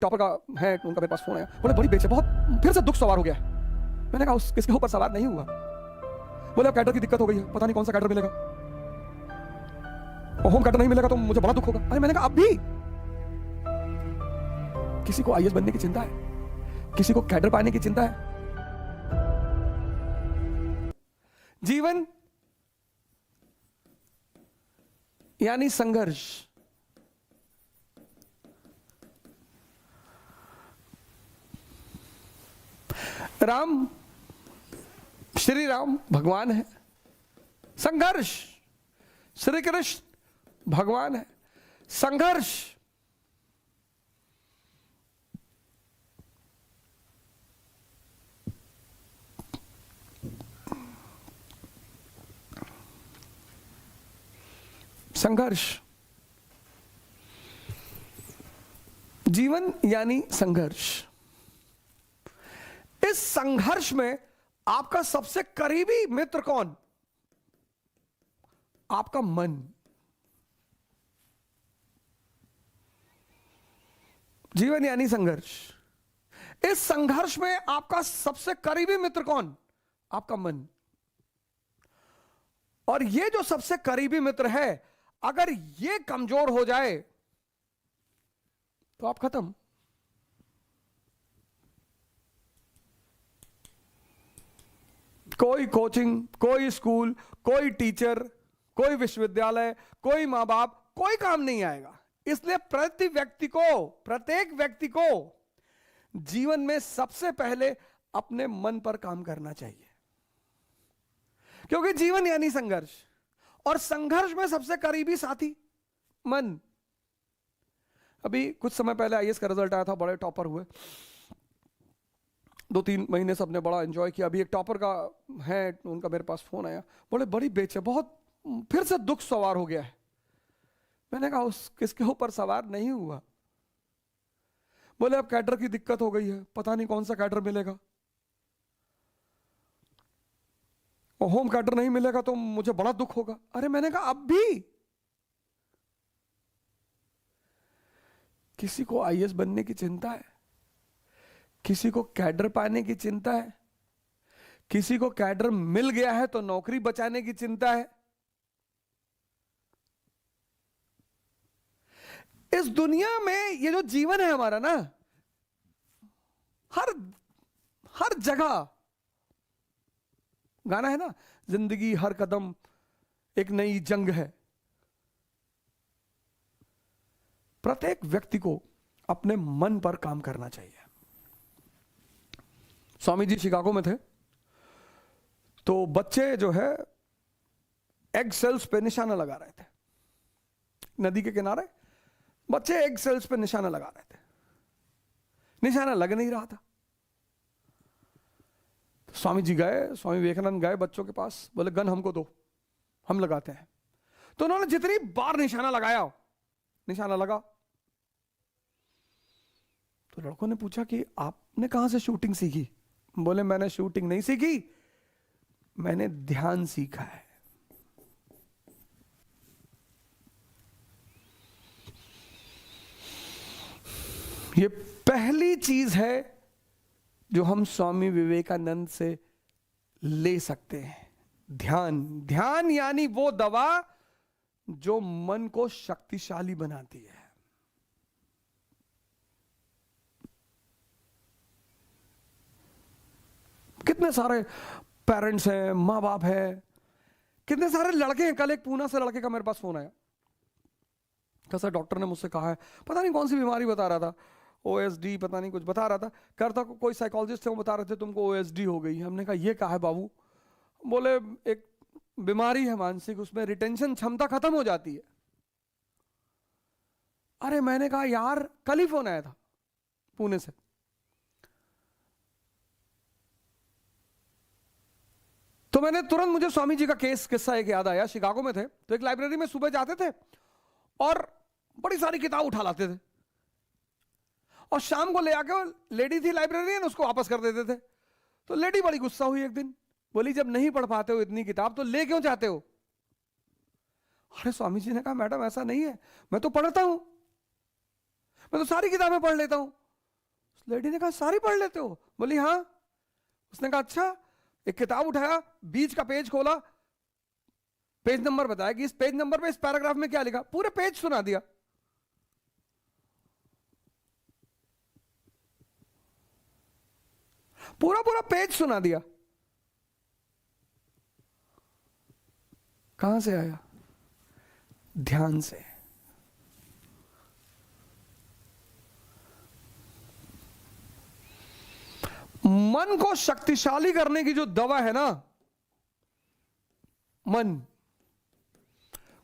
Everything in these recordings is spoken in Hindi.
टॉपर का है, उनका मेरे पास फोन आया, बोले बड़ी बेचैन, बहुत फिर से दुख सवार हो गया है। मैंने कहा उस किसके ऊपर सवार नहीं हुआ। बोले अब कैडर की दिक्कत हो गई है, पता नहीं कौन सा कैडर मिलेगा, और होम कैडर नहीं मिलेगा तो मुझे बड़ा दुख होगा। अरे मैंने कहा अब भी किसी को आईएएस बनने की चिंता है, किसी को कैडर पाने की चिंता है। जीवन यानी संघर्ष। राम, श्री राम भगवान है, संघर्ष श्री कृष्ण भगवान है, संघर्ष संघर्ष। जीवन यानी संघर्ष। इस संघर्ष में आपका सबसे करीबी मित्र कौन? आपका मन। जीवन यानी संघर्ष। इस संघर्ष में आपका सबसे करीबी मित्र कौन? आपका मन। और ये जो सबसे करीबी मित्र है, अगर ये कमजोर हो जाए तो आप खत्म। कोई कोचिंग, कोई स्कूल, कोई टीचर, कोई विश्वविद्यालय, कोई मां बाप, कोई काम नहीं आएगा। इसलिए प्रत्येक व्यक्ति को जीवन में सबसे पहले अपने मन पर काम करना चाहिए, क्योंकि जीवन यानी संघर्ष, और संघर्ष में सबसे करीबी साथी मन। अभी कुछ समय पहले आईएएस का रिजल्ट आया था, बड़े टॉपर हुए, 2-3 महीने सबने बड़ा एंजॉय किया। अभी एक टॉपर का है, उनका मेरे पास फोन आया, बोले बड़ी बेचैन, बहुत फिर से दुख सवार हो गया है। मैंने कहा उस किसके ऊपर सवार नहीं हुआ। बोले अब कैडर की दिक्कत हो गई है, पता नहीं कौन सा कैडर मिलेगा, और होम कैडर नहीं मिलेगा तो मुझे बड़ा दुख होगा। अरे मैंने कहा अब भी किसी को आईएएस बनने की चिंता है, किसी को कैडर पाने की चिंता है, किसी को कैडर मिल गया है तो नौकरी बचाने की चिंता है। इस दुनिया में ये जो जीवन है हमारा ना, हर जगह गाना है ना, जिंदगी हर कदम एक नई जंग है। प्रत्येक व्यक्ति को अपने मन पर काम करना चाहिए। स्वामी जी शिकागो में थे, तो बच्चे जो है एग सेल्स पे निशाना लगा रहे थे। नदी के किनारे बच्चे एग सेल्स पे निशाना लगा रहे थे, निशाना लग नहीं रहा था। स्वामी जी गए, स्वामी विवेकानंद गए बच्चों के पास, बोले गन हमको दो, हम लगाते हैं। तो उन्होंने जितनी बार निशाना लगाया, निशाना लगा। तो लड़कों ने पूछा कि आपने कहां से शूटिंग सीखी? बोले मैंने शूटिंग नहीं सीखी, मैंने ध्यान सीखा है। ये पहली चीज है जो हम स्वामी विवेकानंद से ले सकते हैं, ध्यान। ध्यान यानी वो दवा जो मन को शक्तिशाली बनाती है। कितने सारे पेरेंट्स हैं, मां बाप हैं, कितने सारे लड़के हैं। कल एक पूना से लड़के का मेरे पास फोन आया, कैसा डॉक्टर ने मुझसे कहा है, पता नहीं कौन सी बीमारी बता रहा था, ओएसडी पता नहीं कुछ बता रहा था, करता कोई साइकोलॉजिस्ट थे, वो बता रहे थे तुमको ओएसडी हो गई। हमने कहा ये कहा है बाबू? बोले एक बीमारी है मानसिक, उसमें रिटेंशन क्षमता खत्म हो जाती है। अरे मैंने कहा यार कल ही फोन आया था पुणे से, तो मैंने तुरंत, मुझे स्वामी जी का किस्सा एक याद आया। शिकागो में थे, तो एक लाइब्रेरी में सुबह जाते थे और बड़ी सारी किताब उठा लाते थे, और शाम को ले आके लेडी थी लाइब्रेरियन, उसको वापस कर देते थे। तो लेडी बड़ी गुस्सा हुई एक दिन, बोली जब नहीं पढ़ पाते हो इतनी किताब तो ले क्यों चाहते हो? अरे स्वामी जी ने कहा मैडम ऐसा नहीं है, मैं तो पढ़ता हूं, मैं तो सारी किताबें पढ़ लेता हूं। लेडी ने कहा सारी पढ़ लेते हो? बोली हाँ। उसने कहा अच्छा। एक किताब उठाया, बीच का पेज खोला, पेज नंबर बताया कि इस पेज नंबर पे इस पैराग्राफ में क्या लिखा, पूरे पेज सुना दिया। पूरा पूरा पेज सुना दिया। कहां से आया? ध्यान से। मन को शक्तिशाली करने की जो दवा है ना, मन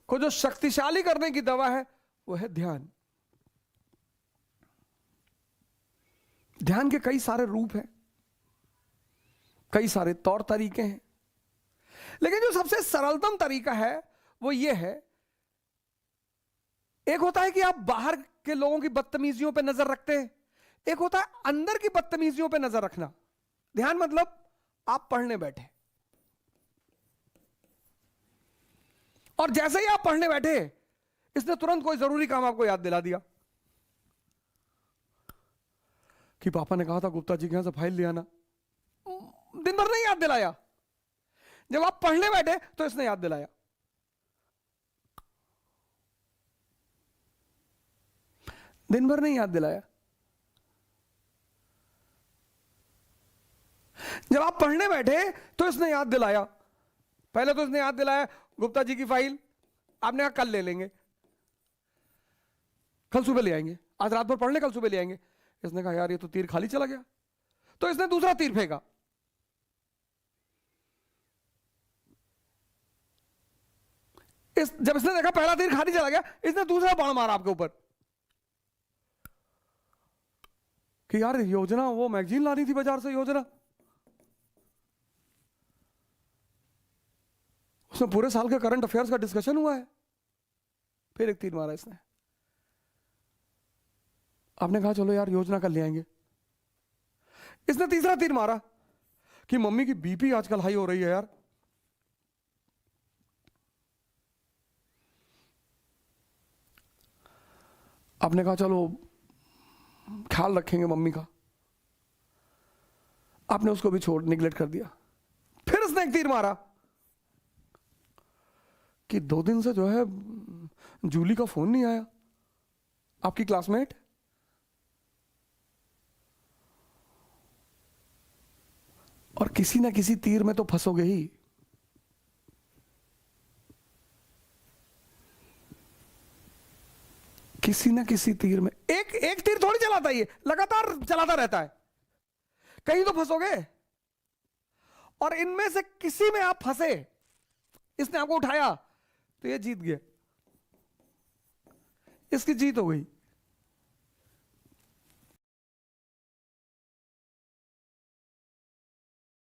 को जो शक्तिशाली करने की दवा है वो है ध्यान। ध्यान के कई सारे रूप हैं, कई सारे तौर तरीके हैं, लेकिन जो सबसे सरलतम तरीका है वो ये है, एक होता है कि आप बाहर के लोगों की बदतमीजियों पे नजर रखते हैं, एक होता है अंदर की बदतमीजियों पे नजर रखना। ध्यान मतलब आप पढ़ने बैठे और जैसे ही आप पढ़ने बैठे, इसने तुरंत कोई जरूरी काम आपको याद दिला दिया कि पापा ने कहा था गुप्ता जी के यहां से फाइल ले आना। दिन भर नहीं याद दिलाया, जब आप पढ़ने बैठे तो इसने याद दिलाया। दिन भर नहीं याद दिलाया, जब आप पढ़ने बैठे तो इसने याद दिलाया। पहले तो इसने याद दिलाया गुप्ता जी की फाइल, आपने कहा कल ले लेंगे, कल सुबह ले आएंगे, आज रात भर पढ़ ले, कल सुबह ले आएंगे। इसने कहा यार ये तो तीर खाली चला गया, तो इसने दूसरा तीर फेंका। जब इसने देखा पहला तीर खाली चला गया, इसने दूसरा बाण मारा आपके ऊपर कि यार योजना, वो मैगजीन लानी थी बाजार से, योजना। उसमें पूरे साल के करंट अफेयर्स का डिस्कशन हुआ है। फिर एक तीर मारा इसने। आपने कहा चलो यार योजना कल ले आएंगे। इसने तीसरा तीर मारा कि मम्मी की बीपी आजकल हाई हो रही है यार। आपने कहा चलो ख्याल रखेंगे मम्मी का, आपने उसको भी छोड़ निगलेक्ट कर दिया। फिर उसने एक तीर मारा कि 2 दिन से जो है जूली का फोन नहीं आया, आपकी क्लासमेट। और किसी ना किसी तीर में तो फंसोगे ही। किसी ना किसी तीर में, एक तीर थोड़ी चलाता है, ये लगातार चलाता रहता है, कहीं तो फंसोगे। और इनमें से किसी में आप फंसे, इसने आपको उठाया तो ये जीत गया, इसकी जीत हो गई।